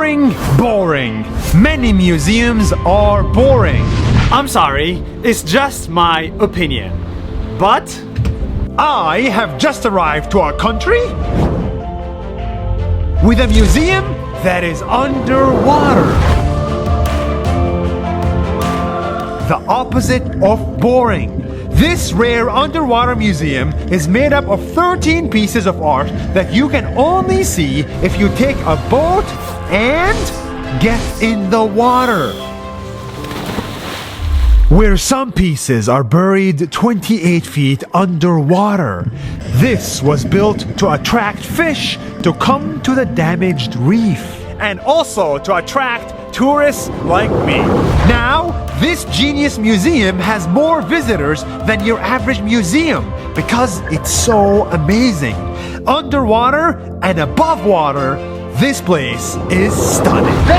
Boring, boring. Many museums are boring. I'm sorry, it's just my opinion. But I have just arrived to our country with a museum that is underwater. The opposite of boring. This rare underwater museum is made up of 13 pieces of art that you can only see if you take a boat and get in the water. Where some pieces are buried 28 feet underwater. This was built to attract fish to come to the damaged reef, and also to attract tourists like me. Now, this genius museum has more visitors than your average museum because it's so amazing. Underwater and above water, this place is stunning.